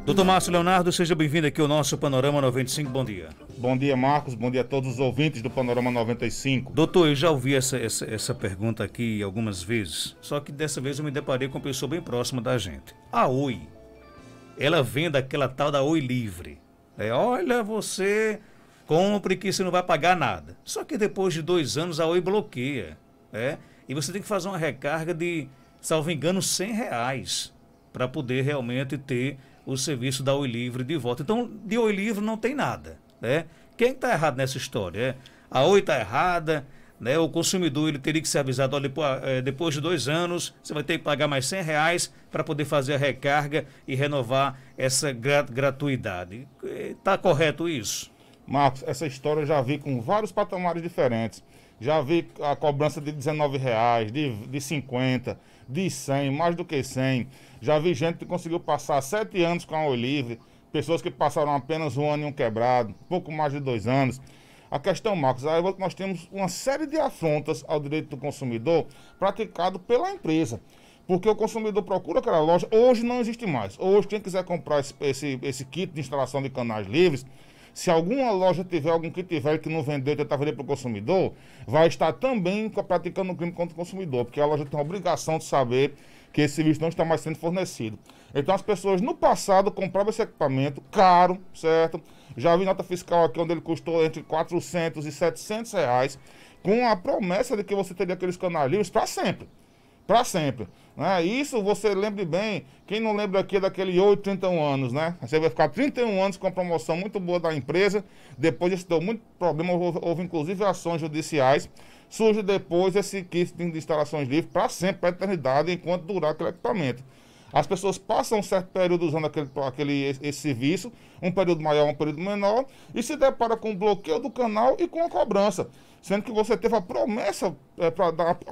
Doutor Márcio Leonardo, seja bem-vindo aqui ao nosso Panorama 95, bom dia. Bom dia, Marcos, bom dia a todos os ouvintes do Panorama 95. Doutor, eu já ouvi essa pergunta aqui algumas vezes, só que dessa vez eu me deparei com uma pessoa bem próxima da gente. A Oi, ela vende aquela tal da Oi Livre. Olha, você compre que você não vai pagar nada. Só que depois de 2 anos a Oi bloqueia, e você tem que fazer uma recarga de, salvo engano, R$100 para poder realmente ter o serviço da Oi Livre de volta. Então, de Oi Livre não tem nada, né? Quem está errado nessa história? A Oi está errada, né? O consumidor ele teria que ser avisado, olha, depois de 2 anos, você vai ter que pagar mais R$100 para poder fazer a recarga e renovar essa gratuidade. Está correto isso? Marcos, essa história eu já vi com vários patamares diferentes. Já vi a cobrança de R$19, de 50, de 100, mais do que 100. Já vi gente que conseguiu passar 7 anos com a Oi Livre, pessoas que passaram apenas 1 ano e um quebrado, pouco mais de 2 anos. A questão, Marcos, aí nós temos uma série de afrontas ao direito do consumidor praticado pela empresa. Porque o consumidor procura aquela loja, hoje não existe mais. Hoje, quem quiser comprar esse kit de instalação de canais livres, se alguma loja tiver, algum que tiver que não vendeu e tentar vender para o consumidor, vai estar também praticando um crime contra o consumidor, porque a loja tem a obrigação de saber que esse serviço não está mais sendo fornecido. Então as pessoas no passado compravam esse equipamento caro, certo? Já vi nota fiscal aqui onde ele custou entre R$400 e R$700, com a promessa de que você teria aqueles canais livres para sempre. Para sempre, né? Isso você lembre bem, quem não lembra aqui é daquele 31 anos, né? Você vai ficar 31 anos com a promoção muito boa da empresa, depois disso deu muito problema, houve inclusive ações judiciais, surge depois esse kit de instalações livres para sempre, para a eternidade, enquanto durar aquele equipamento. As pessoas passam um certo período usando esse serviço, um período maior, um período menor, e se depara com o bloqueio do canal e com a cobrança, sendo que você teve a promessa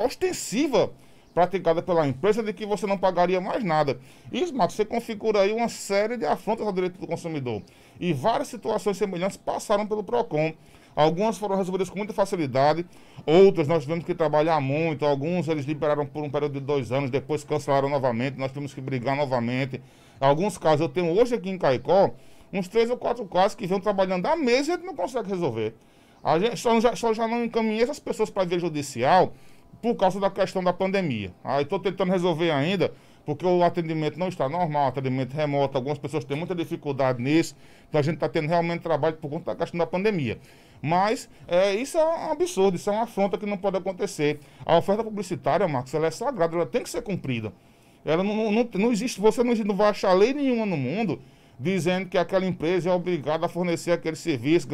ostensiva praticada pela empresa de que você não pagaria mais nada. Isso, Marcos, você configura aí uma série de afrontas ao direito do consumidor. E várias situações semelhantes passaram pelo PROCON. Algumas foram resolvidas com muita facilidade, outras nós tivemos que trabalhar muito, alguns eles liberaram por um período de 2 anos, depois cancelaram novamente, nós tivemos que brigar novamente. Alguns casos, eu tenho hoje aqui em Caicó, uns 3 ou 4 casos que vêm trabalhando há meses e a gente não consegue resolver. A gente só já não encaminhei essas pessoas para a via judicial, por causa da questão da pandemia. Aí estou tentando resolver ainda, porque o atendimento não está normal, atendimento remoto, algumas pessoas têm muita dificuldade nisso, então a gente está tendo realmente trabalho por conta da questão da pandemia. Mas isso é um absurdo, isso é uma afronta que não pode acontecer. A oferta publicitária, Marcos, ela é sagrada, ela tem que ser cumprida. Ela não existe, você não vai achar lei nenhuma no mundo dizendo que aquela empresa é obrigada a fornecer aquele serviço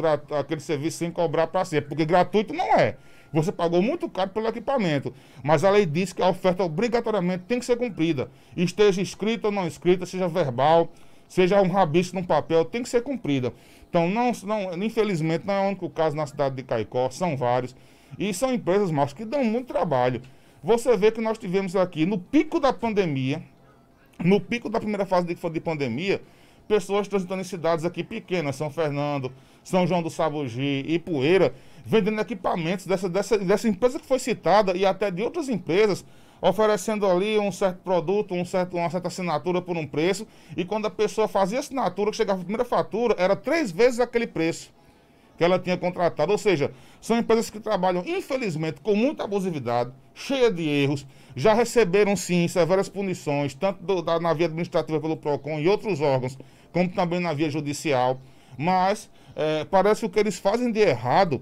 sem cobrar para sempre, porque gratuito não é. Você pagou muito caro pelo equipamento, mas a lei diz que a oferta obrigatoriamente tem que ser cumprida. Esteja escrita ou não escrita, seja verbal, seja um rabisco num papel, tem que ser cumprida. Então, infelizmente, não é o único caso na cidade de Caicó, são vários. E são empresas, Marcos, que dão muito trabalho. Você vê que nós tivemos aqui, no pico da pandemia, no pico da primeira fase de pandemia, pessoas transitando em cidades aqui pequenas, São Fernando, São João do Sabugi, Ipueira, vendendo equipamentos dessa empresa que foi citada e até de outras empresas, oferecendo ali um certo produto, uma certa assinatura por um preço, e quando a pessoa fazia a assinatura, que chegava a primeira fatura, era 3 vezes aquele preço que ela tinha contratado. Ou seja, são empresas que trabalham, infelizmente, com muita abusividade, cheia de erros, já receberam, sim, severas punições, tanto na via administrativa pelo PROCON e outros órgãos, como também na via judicial, mas parece que o que eles fazem de errado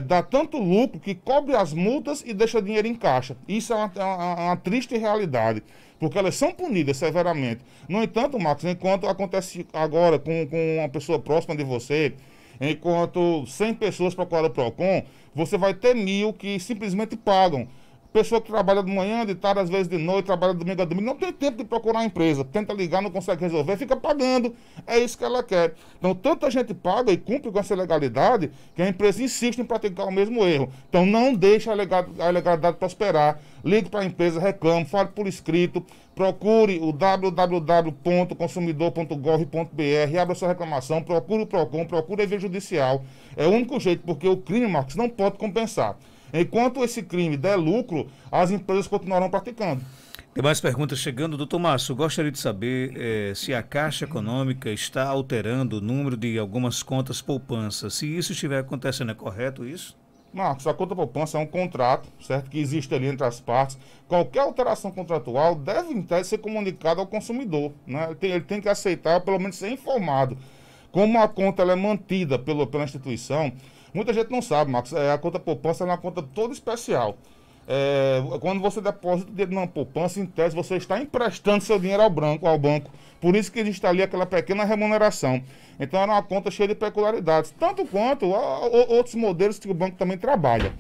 dá tanto lucro que cobre as multas e deixa dinheiro em caixa. Isso é uma triste realidade, porque elas são punidas severamente. No entanto, Marcos, enquanto acontece agora com uma pessoa próxima de você, enquanto 100 pessoas procuraram o PROCON, você vai ter 1.000 que simplesmente pagam. Pessoa que trabalha de manhã, de tarde, às vezes de noite, trabalha de domingo a domingo, não tem tempo de procurar uma empresa, tenta ligar, não consegue resolver, fica pagando. É isso que ela quer. Então, tanta gente paga e cumpre com essa legalidade que a empresa insiste em praticar o mesmo erro. Então, não deixe a legalidade prosperar. Ligue para a empresa, reclame, fale por escrito, procure o www.consumidor.gov.br, abra sua reclamação, procure o PROCON, procure a via judicial. É o único jeito, porque o crime, Marcos, não pode compensar. Enquanto esse crime der lucro, as empresas continuarão praticando. Tem mais perguntas chegando. Doutor Márcio, gostaria de saber se a Caixa Econômica está alterando o número de algumas contas poupança. Se isso estiver acontecendo, é correto isso? Marcos, a conta poupança é um contrato, certo? Que existe ali entre as partes. Qualquer alteração contratual deve, em tese, ser comunicada ao consumidor, né? Ele tem que aceitar, pelo menos ser informado. Como a conta ela é mantida pela instituição, muita gente não sabe, Marcos, a conta poupança é uma conta toda especial. Quando você deposita o dinheiro numa poupança, em tese, você está emprestando seu dinheiro ao banco. Por isso que existe ali aquela pequena remuneração. Então, era uma conta cheia de peculiaridades, tanto quanto outros modelos que o banco também trabalha.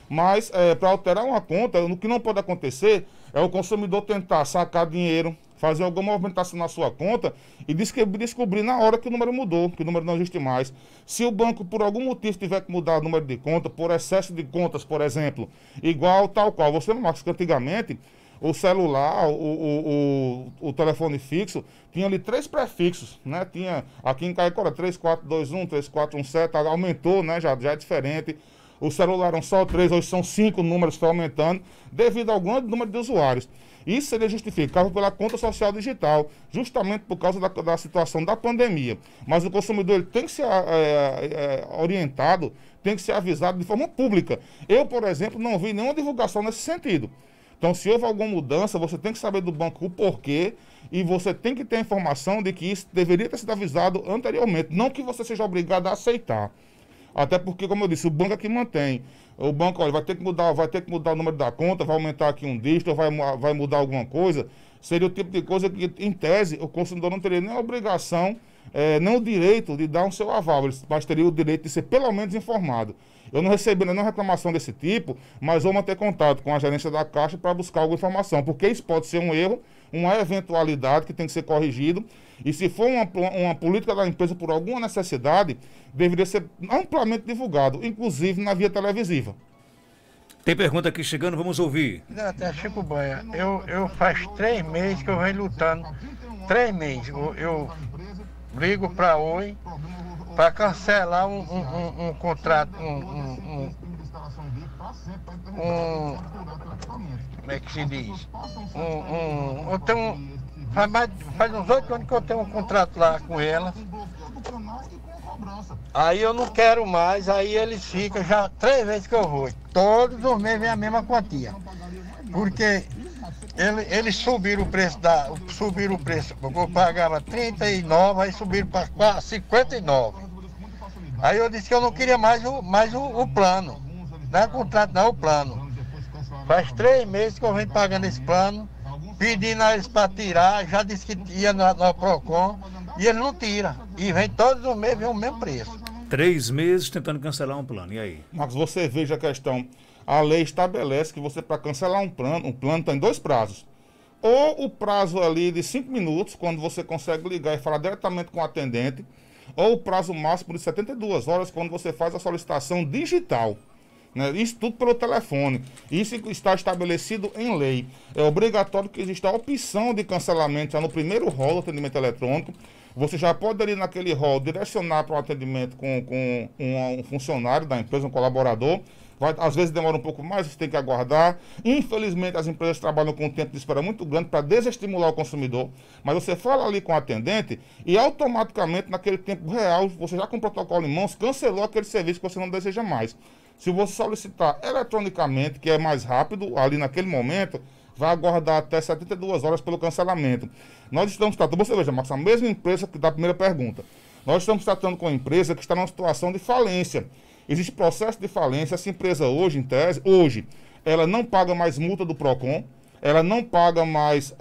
Mas, para alterar uma conta, o que não pode acontecer é o consumidor tentar sacar dinheiro, fazer alguma movimentação na sua conta e descobrir na hora que o número mudou, que o número não existe mais. Se o banco, por algum motivo, tiver que mudar o número de conta, por excesso de contas, por exemplo, igual tal qual. Você não marca que antigamente o celular, o telefone fixo, tinha ali 3 prefixos, né? Tinha aqui em Caicó 3421, 3417, aumentou, né? Já é diferente. O celular eram só 3, hoje são 5 números que estão aumentando, devido ao grande número de usuários. Isso seria justificável pela conta social digital, justamente por causa da situação da pandemia. Mas o consumidor ele tem que ser orientado, tem que ser avisado de forma pública. Eu, por exemplo, não vi nenhuma divulgação nesse sentido. Então, se houve alguma mudança, você tem que saber do banco o porquê e você tem que ter a informação de que isso deveria ter sido avisado anteriormente, não que você seja obrigado a aceitar. Até porque, como eu disse, o banco é que mantém. O banco, olha, vai ter que mudar o número da conta, vai aumentar aqui um dígito, vai mudar alguma coisa. Seria o tipo de coisa que, em tese, o consumidor não teria nem a obrigação, nem o direito de dar um seu aval, mas teria o direito de ser pelo menos informado. Eu não recebi nenhuma reclamação desse tipo, mas vou manter contato com a gerência da Caixa para buscar alguma informação, porque isso pode ser um erro, uma eventualidade que tem que ser corrigido, e se for uma política da empresa por alguma necessidade, deveria ser amplamente divulgado, inclusive na via televisiva. Tem pergunta aqui chegando, vamos ouvir. Até Chico Banha, eu faz 3 meses que eu venho lutando, 3 meses, eu ligo para Oi para cancelar um contrato, como é que se diz? Eu tenho, faz uns 8 anos que eu tenho um contrato lá com ela. Aí eu não quero mais, aí eles ficam já 3 vezes que eu vou. Todos os meses vem a mesma quantia. Porque eles subiram o preço eu pagava 39, aí subiram para 59. Aí eu disse que eu não queria mais o plano. Não é contrato, não é o plano. Faz 3 meses que eu venho pagando esse plano, pedindo a eles para tirar, já disse que ia no Procon, e eles não tiram. E vem todos os meses, vem o mesmo preço. 3 meses tentando cancelar um plano, e aí? Marcos, você veja a questão. A lei estabelece que você, para cancelar um plano tem 2 prazos. Ou o prazo ali de 5 minutos, quando você consegue ligar e falar diretamente com o atendente, ou o prazo máximo de 72 horas, quando você faz a solicitação digital. Né? Isso tudo pelo telefone. Isso está estabelecido em lei. É obrigatório que exista a opção de cancelamento já no primeiro rol do atendimento eletrônico. Você já pode ali naquele rol direcionar para um atendimento com um funcionário da empresa, um colaborador. Às vezes demora um pouco mais, você tem que aguardar. Infelizmente, as empresas trabalham com um tempo de espera muito grande para desestimular o consumidor. Mas você fala ali com o atendente e automaticamente, naquele tempo real, você já com o protocolo em mãos, cancelou aquele serviço que você não deseja mais. Se você solicitar eletronicamente, que é mais rápido, ali naquele momento, vai aguardar até 72 horas pelo cancelamento. Nós estamos tratando, você veja, Marcos, a mesma empresa que da primeira pergunta. Nós estamos tratando com uma empresa que está numa situação de falência. Existe processo de falência. Essa empresa hoje, em tese, ela não paga mais multa do Procon, ela não paga mais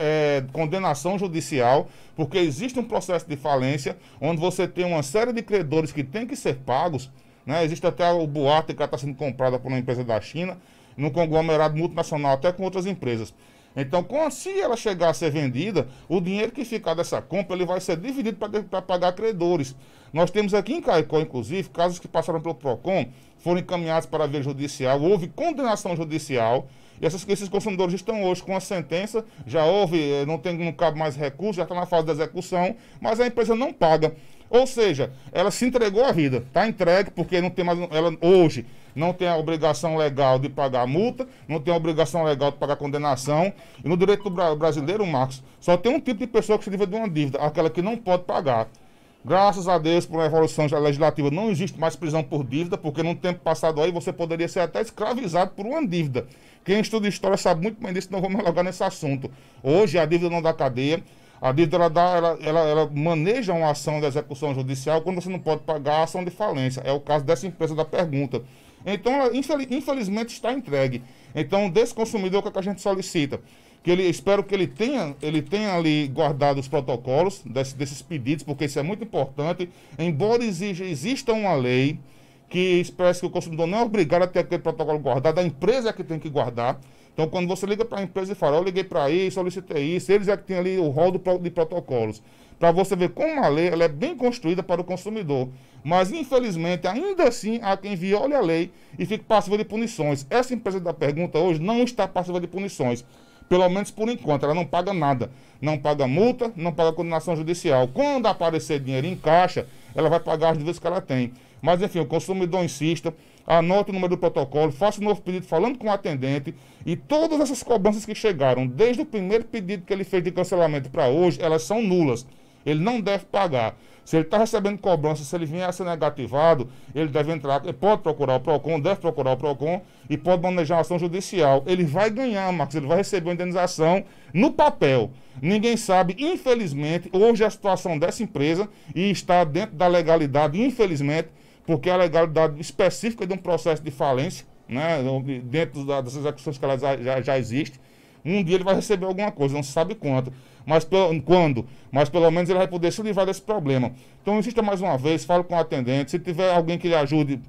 condenação judicial, porque existe um processo de falência onde você tem uma série de credores que têm que ser pagos, né? Existe até o boato que ela está sendo comprada por uma empresa da China, num conglomerado multinacional, até com outras empresas. Então, se ela chegar a ser vendida, o dinheiro que ficar dessa compra ele vai ser dividido para pagar credores. Nós temos aqui em Caicó, inclusive, casos que passaram pelo PROCON, foram encaminhados para a via judicial, houve condenação judicial, e esses consumidores estão hoje com a sentença, já houve, não cabe mais recurso, já está na fase da execução, mas a empresa não paga. Ou seja, ela se entregou à vida, está entregue, porque não tem mais, ela hoje não tem a obrigação legal de pagar multa, não tem a obrigação legal de pagar condenação. E no direito brasileiro, Marcos, só tem um tipo de pessoa que se livra de uma dívida, aquela que não pode pagar. Graças a Deus, por uma evolução legislativa, não existe mais prisão por dívida, porque num tempo passado aí você poderia ser até escravizado por uma dívida. Quem estuda história sabe muito bem disso, não vamos alugar nesse assunto. Hoje a dívida não dá cadeia, a dívida ela maneja uma ação de execução judicial quando você não pode pagar a ação de falência. É o caso dessa empresa da pergunta. Então, ela, infelizmente, está entregue. Então, desse consumidor, o que a gente solicita? Espero que ele tenha ali guardado os protocolos desses pedidos, porque isso é muito importante. Embora exista uma lei que expressa que o consumidor não é obrigado a ter aquele protocolo guardado, a empresa é que tem que guardar. Então, quando você liga para a empresa e fala, eu liguei para aí, solicitei isso, eles é que tem ali o rol de protocolos. Para você ver como a lei ela é bem construída para o consumidor. Mas, infelizmente, ainda assim, há quem viole a lei e fique passiva de punições. Essa empresa da pergunta hoje não está passiva de punições. Pelo menos por enquanto, ela não paga nada. Não paga multa, não paga condenação judicial. Quando aparecer dinheiro em caixa, ela vai pagar as dívidas que ela tem. Mas, enfim, o consumidor insista, anote o número do protocolo, faça um novo pedido falando com o atendente e todas essas cobranças que chegaram, desde o primeiro pedido que ele fez de cancelamento para hoje, elas são nulas. Ele não deve pagar. Se ele está recebendo cobrança, se ele vier a ser negativado, ele deve entrar, ele pode procurar o PROCON, deve procurar o PROCON e pode manejar uma ação judicial. Ele vai ganhar, Marcos, ele vai receber uma indenização no papel. Ninguém sabe, infelizmente, hoje a situação dessa empresa e está dentro da legalidade, infelizmente, porque a legalidade específica de um processo de falência, né, dentro das execuções que ela já existe. Um dia ele vai receber alguma coisa, não se sabe quanto. Quando? Mas pelo menos ele vai poder se livrar desse problema. Então, insista mais uma vez, fale com o atendente. Se tiver alguém que lhe ajude,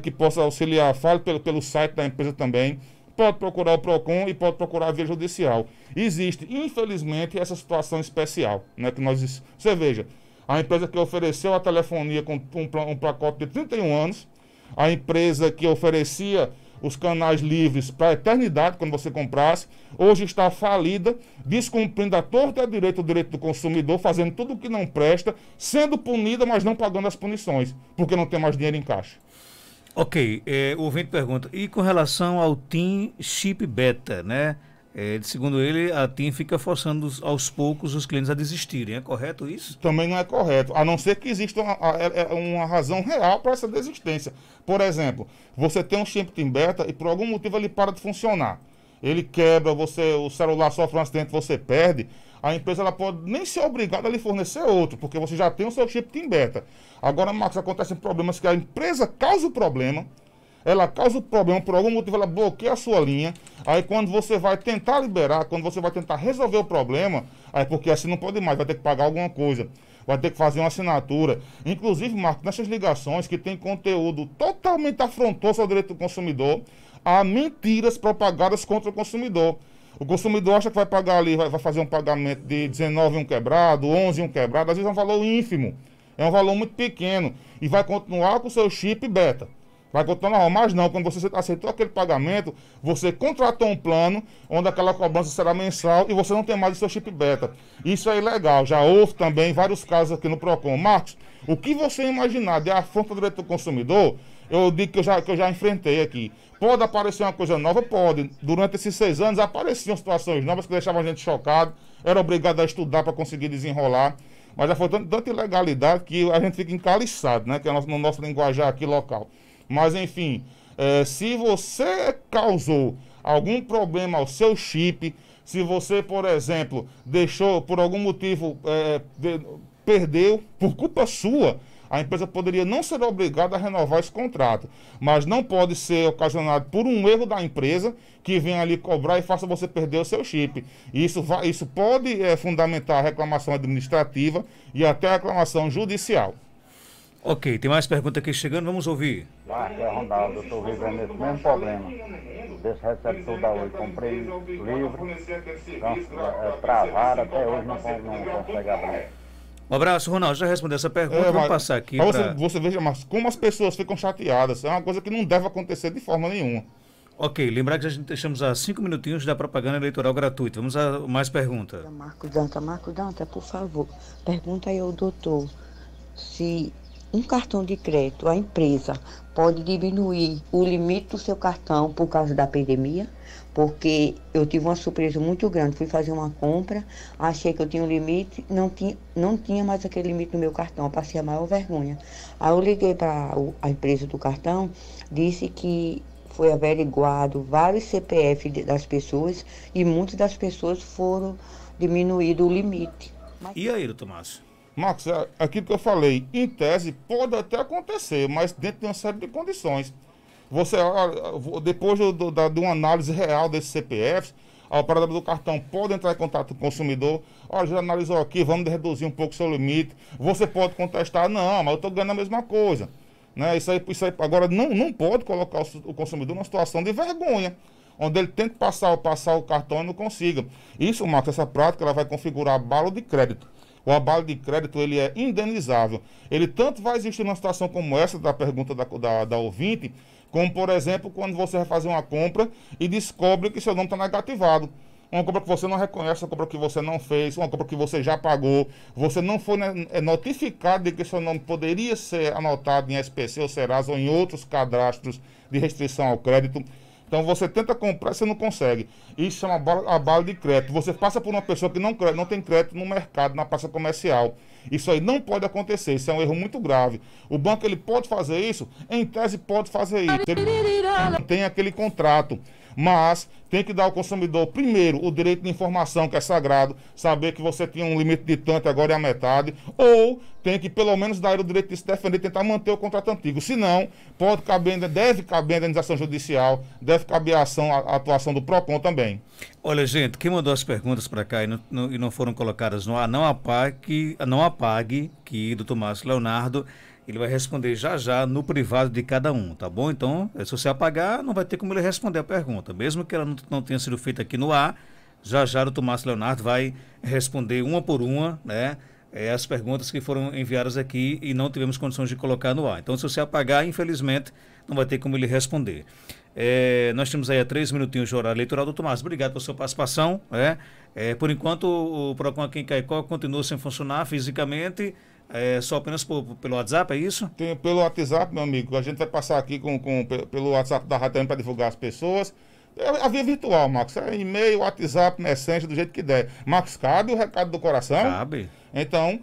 que possa auxiliar, fale pelo site da empresa também. Pode procurar o PROCON e pode procurar a via judicial. Existe, infelizmente, essa situação especial, né, que você veja, a empresa que ofereceu a telefonia com um pacote de 31 anos, a empresa que oferecia os canais livres para a eternidade, quando você comprasse, hoje está falida, descumprindo a torta e a direito o direito do consumidor, fazendo tudo o que não presta, sendo punida, mas não pagando as punições, porque não tem mais dinheiro em caixa. Ok, o ouvinte pergunta, e com relação ao TIM Chip Beta, né? Segundo ele, a TIM fica forçando aos poucos os clientes a desistirem, é correto isso? Também não é correto, a não ser que exista uma razão real para essa desistência. Por exemplo, você tem um chip TIM Beta e por algum motivo ele para de funcionar. Ele quebra, o celular sofre um acidente, você perde, a empresa ela pode nem ser obrigada a lhe fornecer outro, porque você já tem o seu chip TIM Beta. Agora, Marcos, acontecem problemas que a empresa causa o problema, ela causa o problema, por algum motivo ela bloqueia a sua linha, aí quando você vai tentar liberar, quando você vai tentar resolver o problema, aí porque assim não pode mais, vai ter que pagar alguma coisa, vai ter que fazer uma assinatura. Inclusive, Marcos, nessas ligações que tem conteúdo totalmente afrontoso ao direito do consumidor, há mentiras propagadas contra o consumidor. O consumidor acha que vai pagar ali, vai fazer um pagamento de 19 um quebrado, 11 um quebrado, às vezes é um valor ínfimo, é um valor muito pequeno, e vai continuar com o seu chip Beta. Vai continuar normal, mas não, quando você aceitou aquele pagamento, você contratou um plano onde aquela cobrança será mensal e você não tem mais o seu chip Beta. Isso é ilegal, já houve também vários casos aqui no PROCON. Marcos, o que você imaginar de afronta do direito do consumidor, eu digo que eu já enfrentei aqui. Pode aparecer uma coisa nova? Pode. Durante esses 6 anos apareciam situações novas que deixavam a gente chocado, era obrigado a estudar para conseguir desenrolar, mas já foi tanta ilegalidade que a gente fica encaliçado, né, que é no nosso linguajar aqui local. Mas, enfim, se você causou algum problema ao seu chip, se você, por exemplo, deixou, por algum motivo, perdeu, por culpa sua, a empresa poderia não ser obrigada a renovar esse contrato. Mas não pode ser ocasionado por um erro da empresa que venha ali cobrar e faça você perder o seu chip. Isso pode fundamentar a reclamação administrativa e até a reclamação judicial. Ok, tem mais pergunta aqui chegando, vamos ouvir. Aqui é Ronaldo, eu estou vivendo esse mesmo problema. Desse receptor da Oi, comprei livro, travado, até hoje não consegue abrir. Um abraço, Ronaldo, já respondeu essa pergunta, vamos passar aqui para... Você veja, mas como as pessoas ficam chateadas, é uma coisa que não deve acontecer de forma nenhuma. Ok, lembrar que a gente deixamos a 5 minutinhos da propaganda eleitoral gratuita. Vamos a mais pergunta. Marco Danta, por favor, pergunta aí ao doutor se um cartão de crédito, a empresa pode diminuir o limite do seu cartão por causa da pandemia, porque eu tive uma surpresa muito grande. Fui fazer uma compra, achei que eu tinha um limite, não tinha mais aquele limite no meu cartão, eu passei a maior vergonha. Aí eu liguei para a empresa do cartão, disse que foi averiguado vários CPF das pessoas e muitas das pessoas foram diminuído o limite. E aí, doutor Márcio? Marcos, é aquilo que eu falei, em tese pode até acontecer, mas dentro de uma série de condições. Você, depois de uma análise real desses CPFs, a operadora do cartão pode entrar em contato com o consumidor. Olha, já analisou aqui, vamos reduzir um pouco o seu limite. Você pode contestar, não, mas eu estou ganhando a mesma coisa. Né? Isso aí, agora, não pode colocar o consumidor numa situação de vergonha, onde ele tem que passar o cartão e não consiga. Isso, Marcos, essa prática ela vai configurar abalo de crédito. O abalo de crédito ele é indenizável. Ele tanto vai existir numa situação como essa, da pergunta da ouvinte, como, por exemplo, quando você vai fazer uma compra e descobre que seu nome está negativado. Uma compra que você não reconhece, uma compra que você não fez, uma compra que você já pagou, você não foi notificado de que seu nome poderia ser anotado em SPC ou Serasa ou em outros cadastros de restrição ao crédito. Então você tenta comprar e você não consegue. Isso chama abalo de crédito. Você passa por uma pessoa que não tem crédito no mercado, na praça comercial. Isso aí não pode acontecer, isso é um erro muito grave. O banco ele pode fazer isso? Em tese pode fazer isso. Ele tem aquele contrato. Mas tem que dar ao consumidor, primeiro, o direito de informação, que é sagrado, saber que você tinha um limite de tanto, agora é a metade, ou tem que, pelo menos, dar o direito de se defender, tentar manter o contrato antigo. Se não, deve caber a indenização judicial, deve caber a atuação do PROCON também. Olha, gente, quem mandou as perguntas para cá e não foram colocadas no ar, não apague, que doutor Márcio Leonardo ele vai responder já no privado de cada um, tá bom? Então, se você apagar, não vai ter como ele responder a pergunta. Mesmo que ela não tenha sido feita aqui no ar, já o doutor Márcio Leonardo vai responder uma por uma, né? As perguntas que foram enviadas aqui e não tivemos condições de colocar no ar. Então, se você apagar, infelizmente, não vai ter como ele responder. Nós temos aí 3 minutinhos de horário eleitoral. Doutor Márcio, obrigado pela sua participação. Por enquanto, o PROCON aqui em Caicó continua sem funcionar fisicamente. Só apenas pelo WhatsApp, é isso? Tem pelo WhatsApp, meu amigo. A gente vai passar aqui pelo WhatsApp da rádio também para divulgar as pessoas. A via virtual, Marcos. E-mail, WhatsApp, Messenger, do jeito que der. Marcos, cabe o recado do coração? Cabe. Então,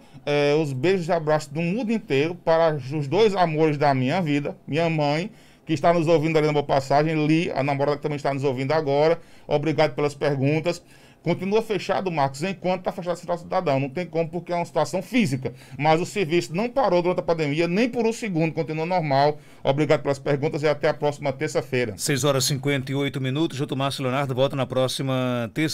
os beijos e abraços do mundo inteiro para os dois amores da minha vida. Minha mãe, que está nos ouvindo ali na Boa Passagem. Li, a namorada que também está nos ouvindo agora. Obrigado pelas perguntas. Continua fechado, Marcos, enquanto está fechado a Central Cidadão. Não tem como, porque é uma situação física. Mas o serviço não parou durante a pandemia, nem por um segundo, continua normal. Obrigado pelas perguntas e até a próxima terça-feira. 6h58. Doutor Márcio Leonardo volta na próxima terça-feira.